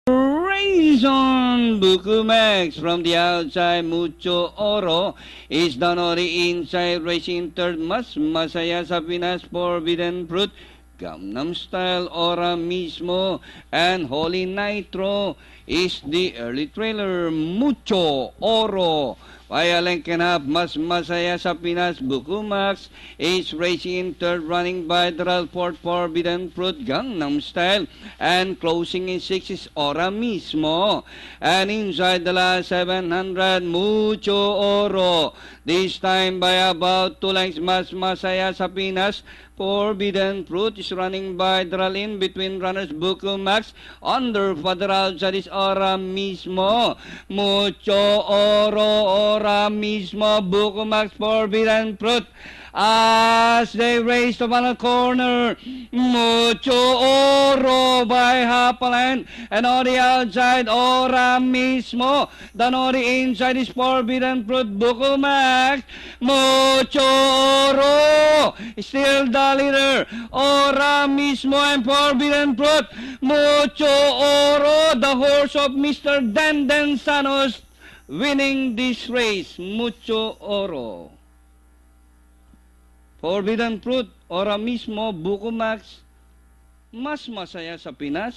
Raisin Bukumax from the outside, Mucho Oro is down on the inside, racing third, Mas Masaya sa Pinas, Forbidden Fruit, Gangnam Style, Ora Mismo, and Holy Nitro is the early trailer, Mucho Oro. Via length and half, Mas Masaya sa Pinas, Bukumax is racing in third, running by the fourth, Forbidden Fruit, Gangnam Style, and closing in six is Ora Mismo. And inside the last 700, Mucho Oro. This time by about 2 lengths, Mas Masaya sa Pinas, Forbidden Fruit is running by Dralin between runners Bukumax. Under further outside is Ora Mismo. Mucho Ora Mismo, Bukumax, Forbidden Fruit. As they race to final corner, Mucho Oro by half a length, and on the outside, Ora Mismo. Then on the inside is Forbidden Fruit, Bukumax. Mucho Oro still the leader. Ora Mismo and Forbidden Fruit. Mucho Oro, the horse of Mr. Denden Sanos, winning this race. Mucho Oro. Forbidden Fruit, Ora Mismo, Bukumax, Mas Masaya sa Pinas.